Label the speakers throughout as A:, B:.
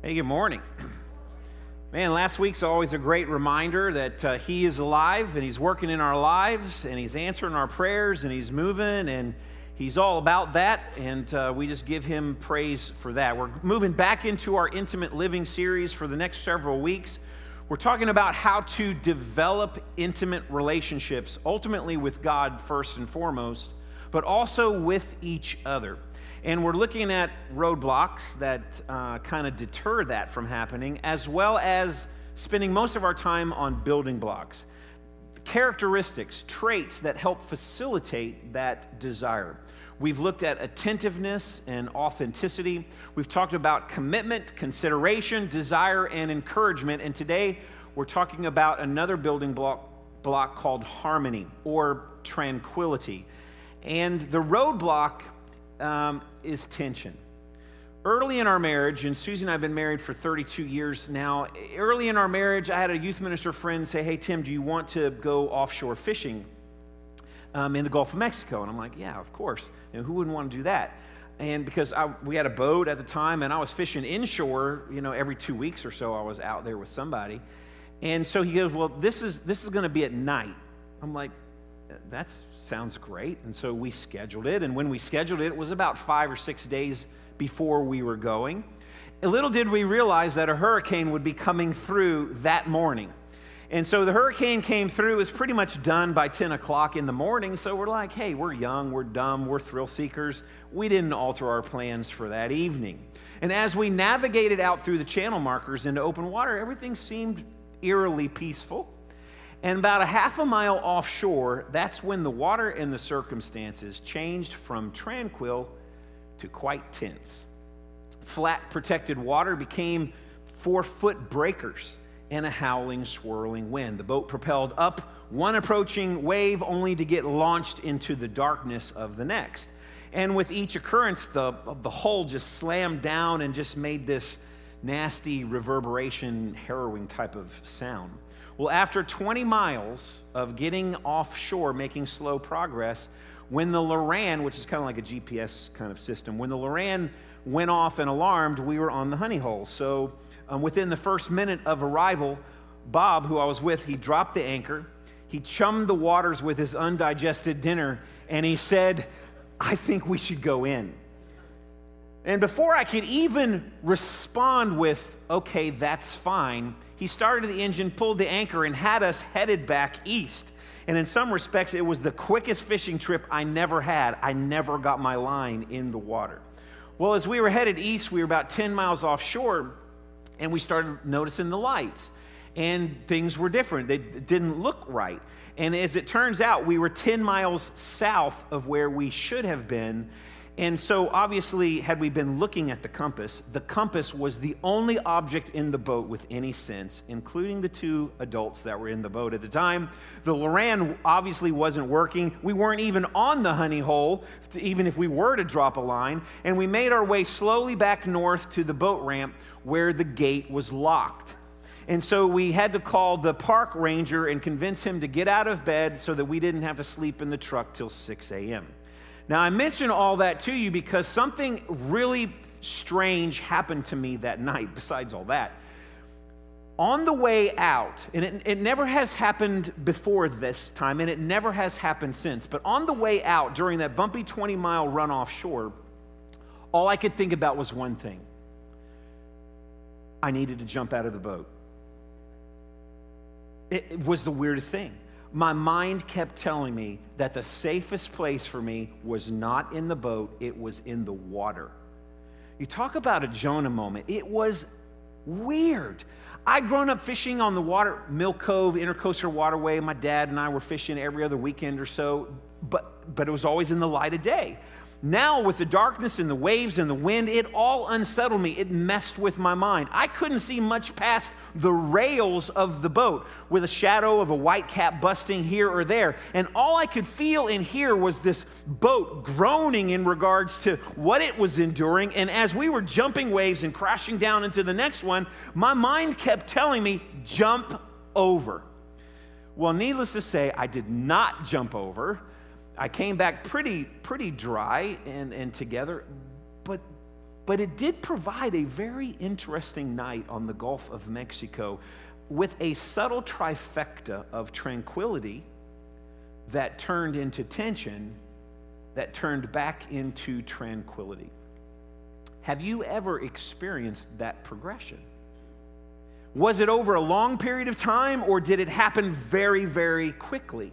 A: Hey, good morning. Man, last week's always a great reminder that He is alive and He's working in our lives and He's answering our prayers and He's moving and He's all about that, and we just give Him praise for that. We're moving back into our Intimate Living series for the next several weeks. We're talking about how to develop intimate relationships, ultimately with God first and foremost, but also with each other. And we're looking at roadblocks that kind of deter that from happening, as well as spending most of our time on building blocks, characteristics, traits that help facilitate that desire. We've looked at attentiveness and authenticity. We've talked about commitment, consideration, desire, and encouragement. And today we're talking about another building block called harmony or tranquility. And the roadblock is tension. Early in our marriage, and Susie and I have been married for 32 years now. Early in our marriage, I had a youth minister friend say, "Hey, Tim, do you want to go offshore fishing in the Gulf of Mexico?" And I'm like, "Yeah, of course. Who wouldn't want to do that?" And because we had a boat at the time, and I was fishing inshore, every 2 weeks or so, I was out there with somebody. And so he goes, "Well, this is going to be at night." I'm like, "That sounds great." And so we scheduled it. And when we scheduled it, it was about 5 or 6 days before we were going. Little did we realize that a hurricane would be coming through that morning. And so the hurricane came through. It was pretty much done by 10 o'clock in the morning. So we're like, hey, we're young, we're dumb, we're thrill seekers. We didn't alter our plans for that evening. And as we navigated out through the channel markers into open water, everything seemed eerily peaceful. And about a half a mile offshore, that's when the water and the circumstances changed from tranquil to quite tense. Flat, protected water became 4-foot breakers and a howling, swirling wind. The boat propelled up one approaching wave only to get launched into the darkness of the next. And with each occurrence, the hull just slammed down and just made this nasty reverberation, harrowing type of sound. Well, after 20 miles of getting offshore, making slow progress, when the Loran, which is kind of like a GPS kind of system, when the Loran went off and alarmed, we were on the honey hole. So within the first minute of arrival, Bob, who I was with, he dropped the anchor, he chummed the waters with his undigested dinner, and he said, "I think we should go in." And before I could even respond with, "Okay, that's fine," he started the engine, pulled the anchor, and had us headed back east. And in some respects, it was the quickest fishing trip I never had. I never got my line in the water. Well, as we were headed east, we were about 10 miles offshore, and we started noticing the lights. And things were different. They didn't look right. And as it turns out, we were 10 miles south of where we should have been. And so obviously, had we been looking at the compass was the only object in the boat with any sense, including the 2 adults that were in the boat at the time. The Loran obviously wasn't working. We weren't even on the honey hole, even if we were to drop a line. And we made our way slowly back north to the boat ramp where the gate was locked. And so we had to call the park ranger and convince him to get out of bed so that we didn't have to sleep in the truck till 6 a.m. Now, I mention all that to you because something really strange happened to me that night, besides all that. On the way out, and it never has happened before this time, and it never has happened since, but on the way out during that bumpy 20-mile run offshore, all I could think about was one thing. I needed to jump out of the boat. It was the weirdest thing. My mind kept telling me that the safest place for me was not in the boat, it was in the water. You talk about a Jonah moment. It was weird. I'd grown up fishing on the water, Mill Cove, Intercoastal Waterway. My dad and I were fishing every other weekend or so, but it was always in the light of day. Now, with the darkness and the waves and the wind, it all unsettled me. It messed with my mind. I couldn't see much past the rails of the boat with a shadow of a white cap busting here or there. And all I could feel and hear was this boat groaning in regards to what it was enduring. And as we were jumping waves and crashing down into the next one, my mind kept telling me, jump over. Well, needless to say, I did not jump over. I came back pretty dry and together, but But it did provide a very interesting night on the Gulf of Mexico with a subtle trifecta of tranquility that turned into tension, that turned back into tranquility. Have you ever experienced that progression? Was it over a long period of time, or did it happen very, very quickly?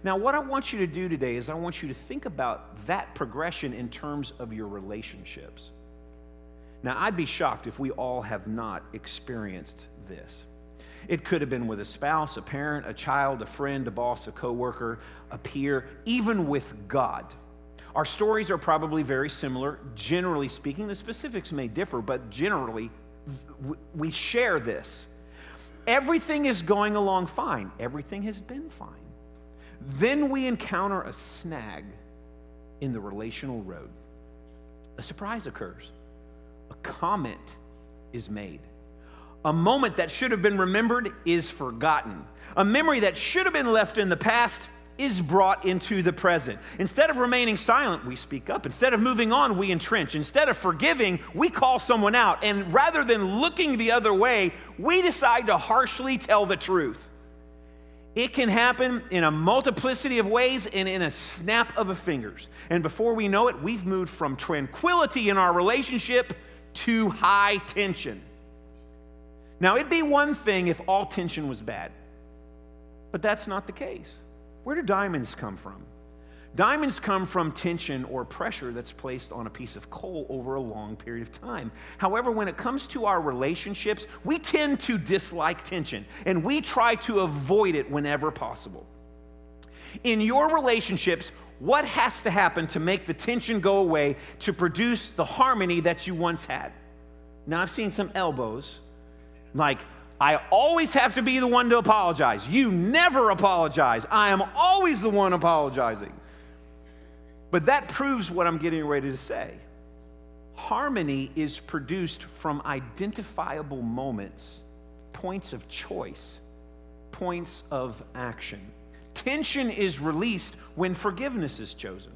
A: Now, what I want you to do today is I want you to think about that progression in terms of your relationships. Now, I'd be shocked if we all have not experienced this. It could have been with a spouse, a parent, a child, a friend, a boss, a coworker, a peer, even with God. Our stories are probably very similar, generally speaking. The specifics may differ, but generally, we share this. Everything is going along fine. Everything has been fine. Then we encounter a snag in the relational road. A surprise occurs. A comment is made. A moment that should have been remembered is forgotten. A memory that should have been left in the past is brought into the present. Instead of remaining silent, we speak up. Instead of moving on, we entrench. Instead of forgiving, we call someone out. And rather than looking the other way, we decide to harshly tell the truth. It can happen in a multiplicity of ways and in a snap of a fingers. And before we know it, we've moved from tranquility in our relationship to high tension. Now, it'd be one thing if all tension was bad, but that's not the case. Where do diamonds come from? Diamonds come from tension or pressure that's placed on a piece of coal over a long period of time. However, when it comes to our relationships, we tend to dislike tension, and we try to avoid it whenever possible. In your relationships, what has to happen to make the tension go away to produce the harmony that you once had? Now, I've seen some elbows, like, I always have to be the one to apologize. You never apologize. I am always the one apologizing. But that proves what I'm getting ready to say. Harmony is produced from identifiable moments, points of choice, points of action. Tension is released when forgiveness is chosen.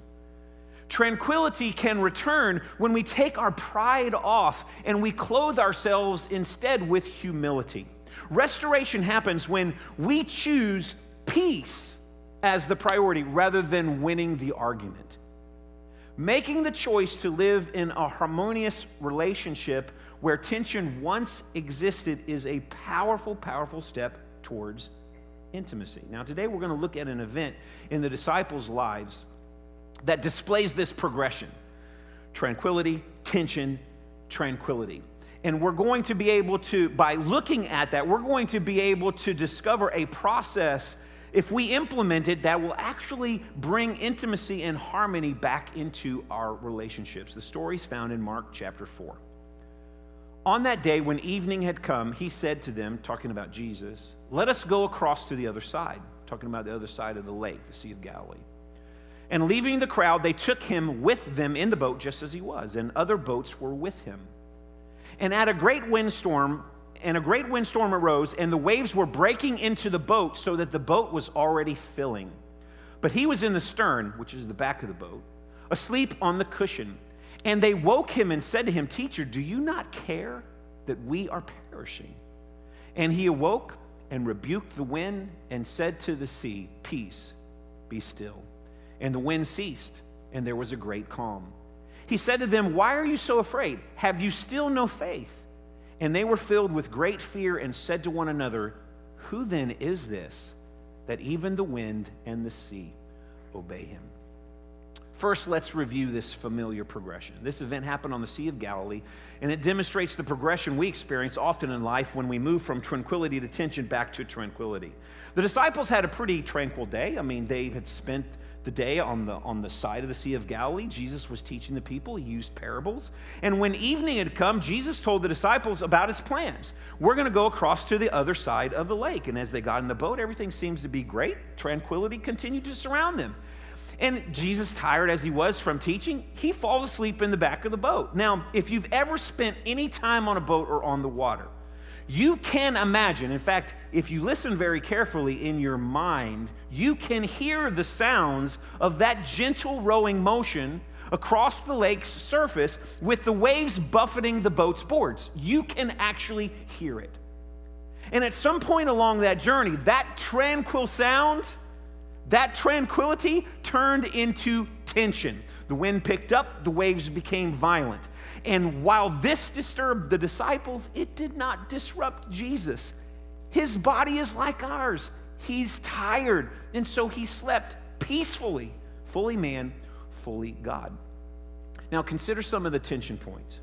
A: Tranquility can return when we take our pride off and we clothe ourselves instead with humility. Restoration happens when we choose peace as the priority rather than winning the argument. Making the choice to live in a harmonious relationship where tension once existed is a powerful, powerful step towards intimacy. Now, today we're going to look at an event in the disciples' lives that displays this progression: tranquility, tension, tranquility. And we're going to be able to, by looking at that, we're going to be able to discover a process, if we implement it, that will actually bring intimacy and harmony back into our relationships. The story's found in Mark chapter 4. On that day, when evening had come, he said to them, talking about Jesus, "Let us go across to the other side," talking about the other side of the lake, the Sea of Galilee. And leaving the crowd, they took him with them in the boat just as he was, and other boats were with him. And a great windstorm arose, and the waves were breaking into the boat so that the boat was already filling. But he was in the stern, which is the back of the boat, asleep on the cushion. And they woke him and said to him, "Teacher, do you not care that we are perishing?" And he awoke and rebuked the wind and said to the sea, "Peace, be still." And the wind ceased, and there was a great calm. He said to them, "Why are you so afraid? Have you still no faith?" And they were filled with great fear and said to one another, "Who then is this, that even the wind and the sea obey him?" First, let's review this familiar progression. This event happened on the Sea of Galilee, and it demonstrates the progression we experience often in life when we move from tranquility to tension back to tranquility. The disciples had a pretty tranquil day. I mean, they had spent the day on the side of the Sea of Galilee. Jesus was teaching the people. He used parables. And when evening had come, Jesus told the disciples about his plans. We're going to go across to the other side of the lake. And as they got in the boat, everything seems to be great. Tranquility continued to surround them. And Jesus, tired as he was from teaching, he falls asleep in the back of the boat. Now, if you've ever spent any time on a boat or on the water, You can imagine, in fact, if you listen very carefully in your mind, you can hear the sounds of that gentle rowing motion across the lake's surface with the waves buffeting the boat's boards. You can actually hear it. And at some point along that journey, that tranquil sound, that tranquility turned into tension. The wind picked up, the waves became violent. And while this disturbed the disciples, it did not disrupt Jesus. His body is like ours. He's tired, and so he slept peacefully, fully man, fully God. Now consider some of the tension points.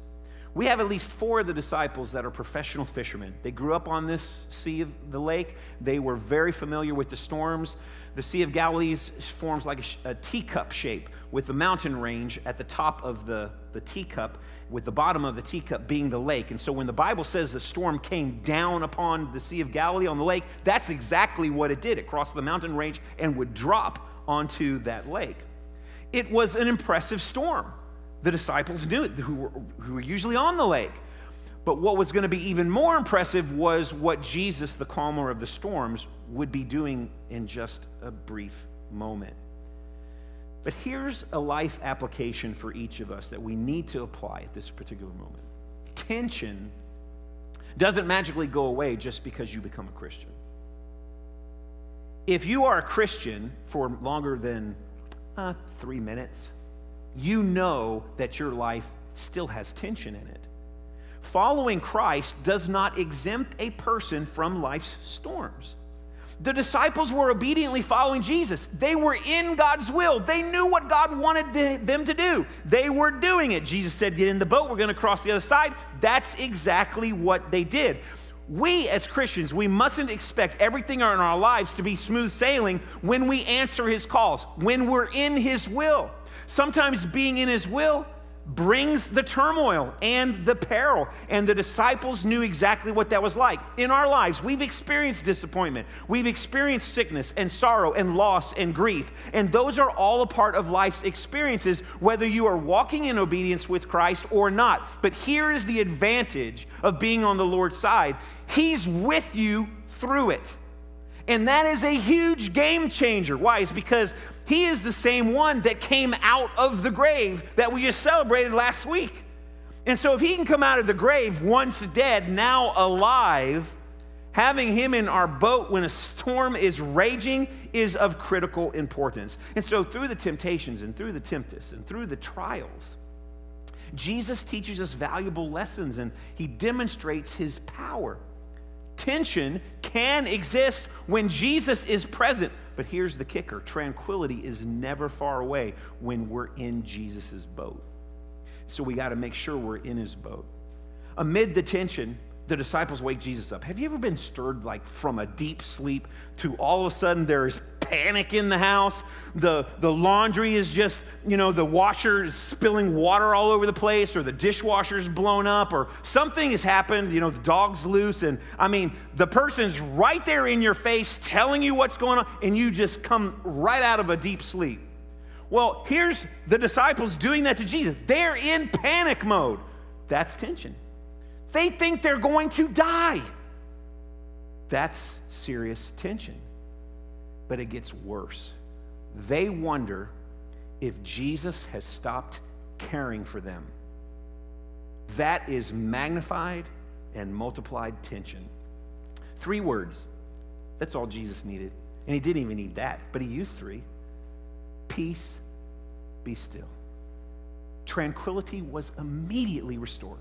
A: We have at least 4 of the disciples that are professional fishermen. They grew up on this Sea of the Lake. They were very familiar with the storms. The Sea of Galilee forms like a teacup shape with the mountain range at the top of the teacup, with the bottom of the teacup being the lake. And so when the Bible says the storm came down upon the Sea of Galilee on the lake, that's exactly what it did. It crossed the mountain range and would drop onto that lake. It was an impressive storm. The disciples knew it, who were usually on the lake. But what was going to be even more impressive was what Jesus, the calmer of the storms, would be doing in just a brief moment. But here's a life application for each of us that we need to apply at this particular moment. Tension doesn't magically go away just because you become a Christian. If you are a Christian for longer than 3 minutes, you know that your life still has tension in it. Following Christ does not exempt a person from life's storms. The disciples were obediently following Jesus. They were in God's will. They knew what God wanted them to do. They were doing it. Jesus said, get in the boat. We're going to cross the other side. That's exactly what they did. We as Christians, we mustn't expect everything in our lives to be smooth sailing when we answer his calls, when we're in his will. Sometimes being in his will brings the turmoil and the peril, and the disciples knew exactly what that was like. In our lives, we've experienced disappointment. We've experienced sickness and sorrow and loss and grief, and those are all a part of life's experiences, whether you are walking in obedience with Christ or not. But here is the advantage of being on the Lord's side. He's with you through it. And that is a huge game changer. Why? It's because he is the same one that came out of the grave that we just celebrated last week. And so if he can come out of the grave once dead, now alive, having him in our boat when a storm is raging is of critical importance. And so through the temptations and through the tempest and through the trials, Jesus teaches us valuable lessons and he demonstrates his power. Tension can exist when Jesus is present, but here's the kicker. Tranquility is never far away when we're in Jesus' boat. So we got to make sure we're in his boat. Amid the tension, the disciples wake Jesus up. Have you ever been stirred like from a deep sleep to all of a sudden there's panic in the house? The laundry is just, the washer is spilling water all over the place, or the dishwasher's blown up, or something has happened, the dog's loose, and the person's right there in your face telling you what's going on, and you just come right out of a deep sleep. Well, here's the disciples doing that to Jesus. They're in panic mode. That's tension. They think they're going to die. That's serious tension. But it gets worse. They wonder if Jesus has stopped caring for them. That is magnified and multiplied tension. 3 words. That's all Jesus needed. And he didn't even need that, but he used 3. Peace, be still. Tranquility was immediately restored.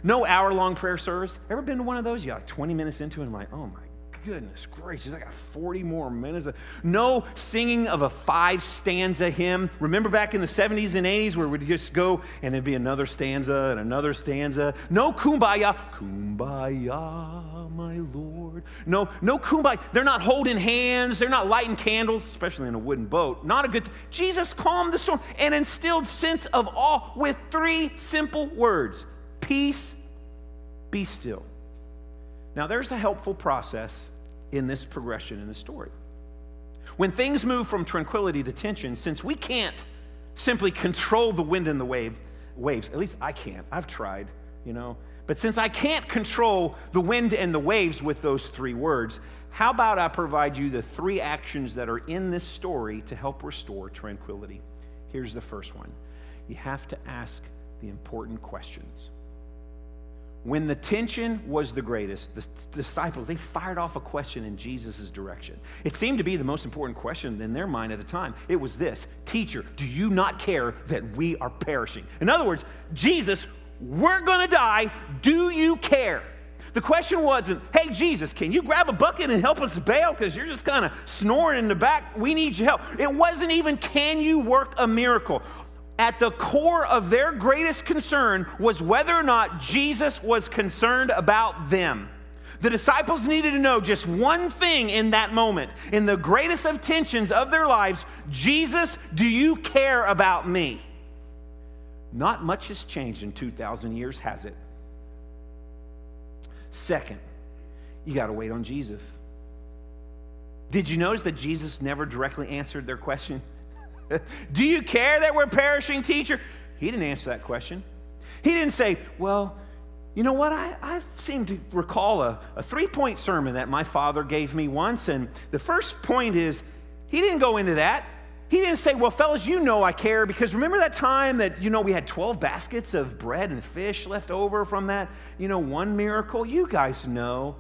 A: No hour-long prayer service. Ever been to one of those? You're like 20 minutes into it, and I'm like, oh my goodness gracious, I got 40 more minutes. No singing of a 5-stanza hymn. Remember back in the 70s and 80s where we'd just go and there'd be another stanza and another stanza. No kumbaya. Kumbaya, my Lord. No kumbaya. They're not holding hands. They're not lighting candles, especially in a wooden boat. Not a good thing. Jesus calmed the storm and instilled sense of awe with 3 simple words. Peace, be still. Now, there's a helpful process in this progression in the story. When things move from tranquility to tension, since we can't simply control the wind and the waves, at least I can't. I've tried, But since I can't control the wind and the waves with those 3 words, how about I provide you the 3 actions that are in this story to help restore tranquility? Here's the first one. You have to ask the important questions. When the tension was the greatest, the disciples, they fired off a question in Jesus' direction. It seemed to be the most important question in their mind at the time. It was this: Teacher, do you not care that we are perishing? In other words, Jesus, we're going to die. Do you care? The question wasn't, hey, Jesus, can you grab a bucket and help us bail? Because you're just kind of snoring in the back. We need your help. It wasn't even, can you work a miracle? At the core of their greatest concern was whether or not Jesus was concerned about them. The disciples needed to know just one thing in that moment. In the greatest of tensions of their lives, Jesus, do you care about me? Not much has changed in 2,000 years, has it? Second, you got to wait on Jesus. Did you notice that Jesus never directly answered their question? Do you care that we're perishing, teacher? He didn't answer that question. He didn't say, well, you know what? I seem to recall a 3-point sermon that my father gave me once, and the first point is, he didn't go into that. He didn't say, well, fellas, you know I care, because remember that time that, we had 12 baskets of bread and fish left over from that, one miracle? You guys know.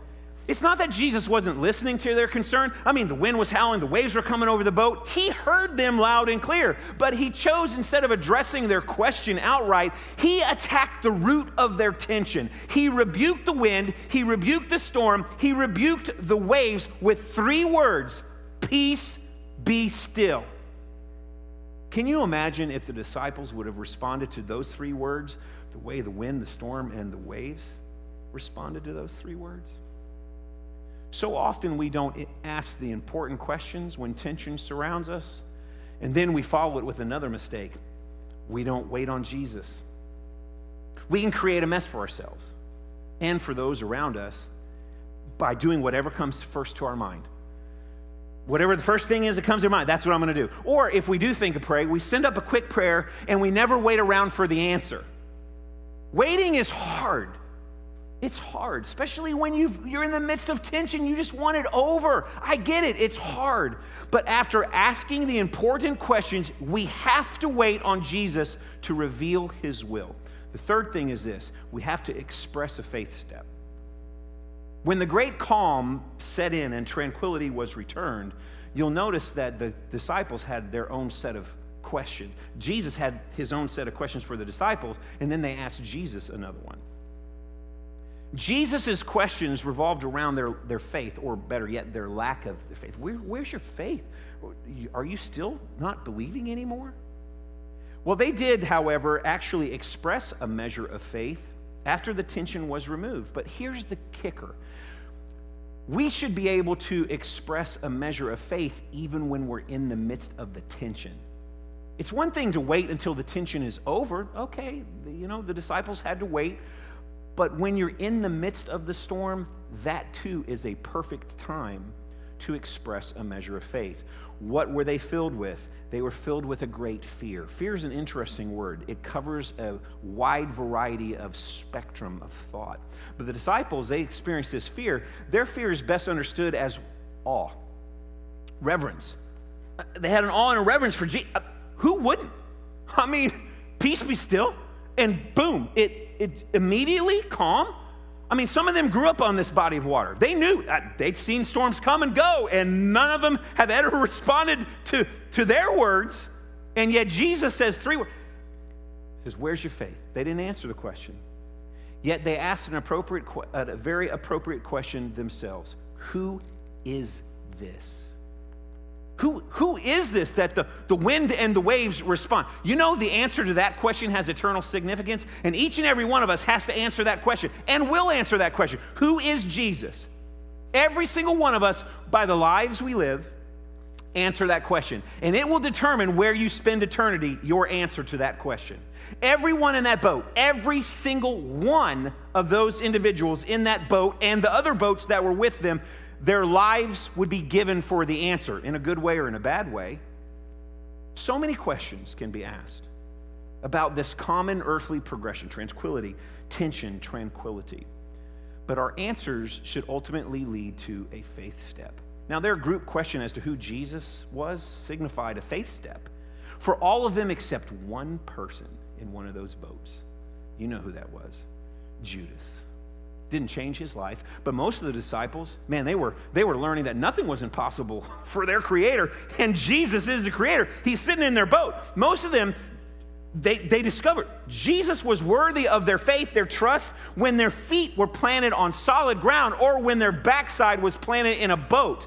A: It's not that Jesus wasn't listening to their concern. I mean, the wind was howling, the waves were coming over the boat. He heard them loud and clear, but he chose, instead of addressing their question outright, he attacked the root of their tension. He rebuked the wind, he rebuked the storm, he rebuked the waves with 3 words: peace, be still. Can you imagine if the disciples would have responded to those 3 words the way the wind, the storm, and the waves responded to those 3 words? So often we don't ask the important questions when tension surrounds us, and then we follow it with another mistake. We don't wait on Jesus. We can create a mess for ourselves and for those around us by doing whatever comes first to our mind. Whatever the first thing is that comes to mind, that's what I'm going to do. Or if we do think of praying, we send up a quick prayer and we never wait around for the answer. Waiting is hard. It's hard, especially when you're in the midst of tension. You just want it over. I get it. It's hard. But after asking the important questions, we have to wait on Jesus to reveal his will. The third thing is this: we have to express a faith step. When the great calm set in and tranquility was returned, you'll notice that the disciples had their own set of questions. Jesus had his own set of questions for the disciples, and then they asked Jesus another one. Jesus' questions revolved around their faith, or better yet, their lack of faith. Where's your faith? Are you still not believing anymore? Well, they did, however, actually express a measure of faith after the tension was removed. But here's the kicker. We should be able to express a measure of faith even when we're in the midst of the tension. It's one thing to wait until the tension is over. Okay, the disciples had to wait. But when you're in the midst of the storm, that too is a perfect time to express a measure of faith. What were they filled with? They were filled with a great fear. Fear is an interesting word. It covers a wide variety of spectrum of thought. But the disciples, they experienced this fear. Their fear is best understood as awe, reverence. They had an awe and a reverence for Jesus. Who wouldn't? I mean, peace be still, and boom, it immediately calm. I mean, some of them grew up on this body of water. They knew, they'd seen storms come and go, and none of them have ever responded to their words. And yet Jesus says 3 words. He says, where's your faith? They didn't answer the question. Yet they asked a very appropriate question themselves. Who is this? Who is this that the wind and the waves respond? You know, the answer to that question has eternal significance, and each and every one of us has to answer that question and will answer that question. Who is Jesus? Every single one of us, by the lives we live, answer that question, and it will determine where you spend eternity, your answer to that question. Everyone in that boat, every single one of those individuals in that boat and the other boats that were with them, their lives would be given for the answer, in a good way or in a bad way. So many questions can be asked. about this common earthly progression: tranquility, tension, tranquility. But our answers should ultimately lead to a faith step. Now, their group question as to who Jesus was signified a faith step for all of them except one person in one of those boats. You know who that was: Judas. Didn't change his life, but most of the disciples, man, they were learning that nothing was impossible for their Creator, and Jesus is the Creator. He's sitting in their boat. Most of them, they discovered Jesus was worthy of their faith, their trust, when their feet were planted on solid ground or when their backside was planted in a boat.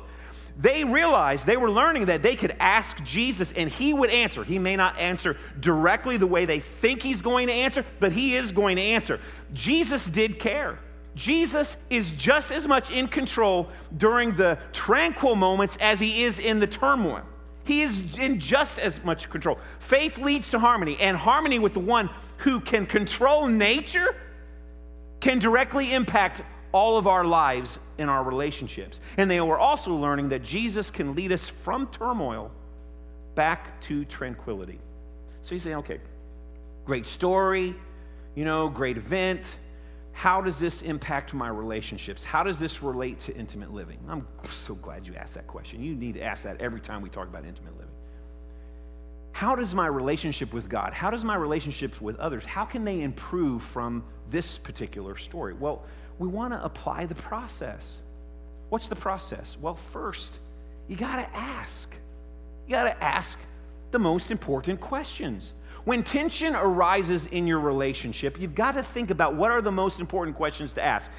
A: They realized, they were learning that they could ask Jesus and he would answer. He may not answer directly the way they think he's going to answer, but he is going to answer. Jesus did care. Jesus is just as much in control during the tranquil moments as he is in the turmoil. He is in just as much control. Faith leads to harmony, and harmony with the one who can control nature can directly impact all of our lives and our relationships. And they were also learning that Jesus can lead us from turmoil back to tranquility. So you say, okay, great story, great event. How does this impact my relationships? How does this relate to intimate living? I'm so glad you asked that question. You need to ask that every time we talk about intimate living. How does my relationship with God, how does my relationship with others, how can they improve from this particular story? Well, we want to apply the process. What's the process? Well, first, you got to ask. You got to ask the most important questions. When tension arises in your relationship, you've got to think about what are the most important questions to ask.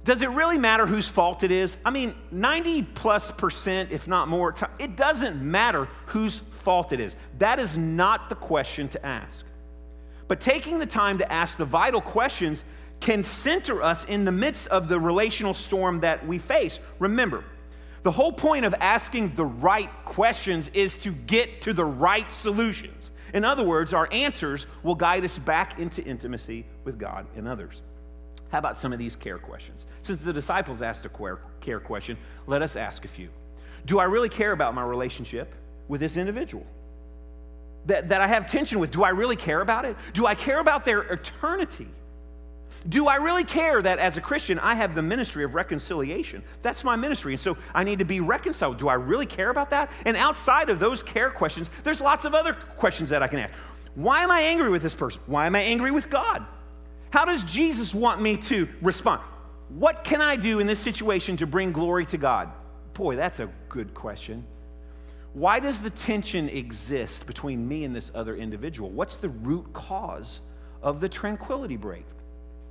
A: Does it really matter whose fault it is? 90+%, if not more, it doesn't matter whose fault it is. That is not the question to ask. But taking the time to ask the vital questions can center us in the midst of the relational storm that we face. Remember, the whole point of asking the right questions is to get to the right solutions. In other words, our answers will guide us back into intimacy with God and others. How about some of these care questions? Since the disciples asked a care question, let us ask a few. Do I really care about my relationship with this individual that I have tension with? Do I really care about it? Do I care about their eternity? Do I really care that as a Christian, I have the ministry of reconciliation? That's my ministry, and so I need to be reconciled. Do I really care about that? And outside of those care questions, there's lots of other questions that I can ask. Why am I angry with this person? Why am I angry with God? How does Jesus want me to respond? What can I do in this situation to bring glory to God? Boy, that's a good question. Why does the tension exist between me and this other individual? What's the root cause of the tranquility break?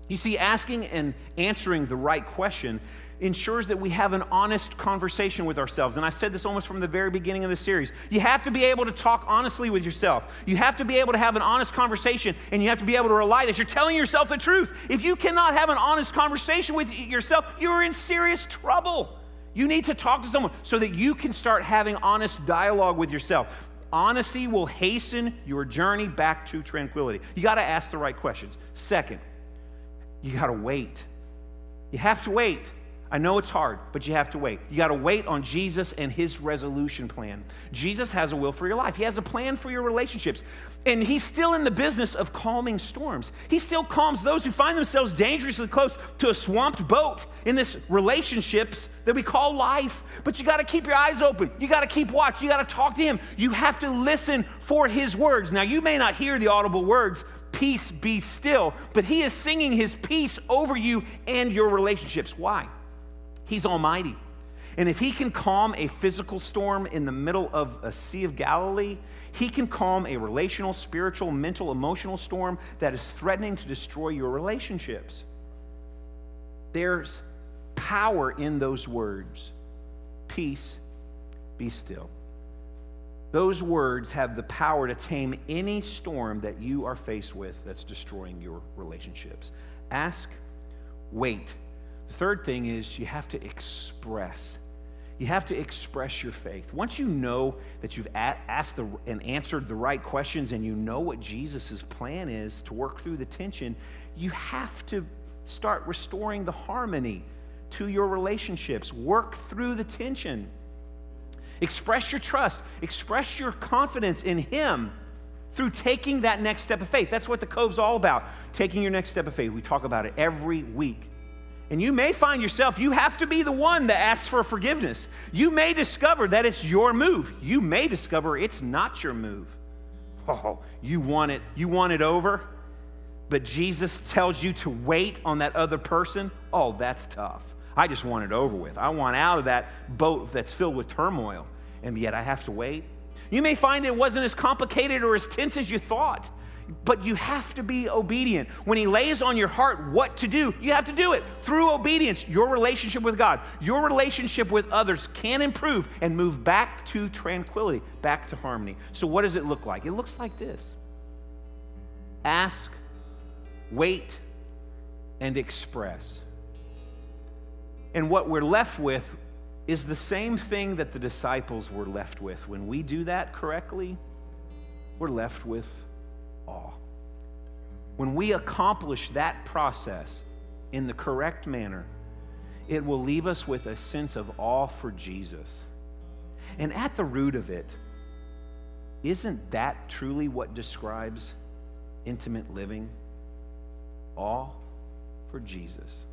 A: You see, asking and answering the right question ensures that we have an honest conversation with ourselves. And I said this almost from the very beginning of the series. You have to be able to talk honestly with yourself. You have to be able to have an honest conversation, and you have to be able to rely that you're telling yourself the truth. If you cannot have an honest conversation with yourself, you're in serious trouble. You need to talk to someone so that you can start having honest dialogue with yourself. Honesty will hasten your journey back to tranquility. You got to ask the right questions. Second, you got to wait. You have to wait. I know it's hard, but you have to wait. You got to wait on Jesus and his resolution plan. Jesus has a will for your life. He has a plan for your relationships. And he's still in the business of calming storms. He still calms those who find themselves dangerously close to a swamped boat in this relationships that we call life. But you got to keep your eyes open. You got to keep watch. You got to talk to him. You have to listen for his words. Now, you may not hear the audible words, "Peace, be still," but he is singing his peace over you and your relationships. Why? He's almighty. And if he can calm a physical storm in the middle of a Sea of Galilee, he can calm a relational, spiritual, mental, emotional storm that is threatening to destroy your relationships. There's power in those words. Peace, be still. Those words have the power to tame any storm that you are faced with that's destroying your relationships. Ask, wait. The third thing is you have to express. You have to express your faith. Once you know that you've asked and answered the right questions and you know what Jesus' plan is to work through the tension, you have to start restoring the harmony to your relationships. Work through the tension. Express your trust. Express your confidence in him through taking that next step of faith. That's what the Cove's all about, taking your next step of faith. We talk about it every week. And you may find yourself, you have to be the one that asks for forgiveness. You may discover that it's your move. You may discover it's not your move. Oh, you want it over, but Jesus tells you to wait on that other person. Oh, that's tough. I just want it over with. I want out of that boat that's filled with turmoil, and yet I have to wait. You may find it wasn't as complicated or as tense as you thought, but you have to be obedient. When he lays on your heart what to do, you have to do it through obedience. Your relationship with God, your relationship with others can improve and move back to tranquility, back to harmony. So what does it look like? It looks like this. Ask, wait, and express. And what we're left with is the same thing that the disciples were left with. When we do that correctly, we're left with awe. When we accomplish that process in the correct manner, it will leave us with a sense of awe for Jesus. And at the root of it, isn't that truly what describes intimate living? Awe for Jesus.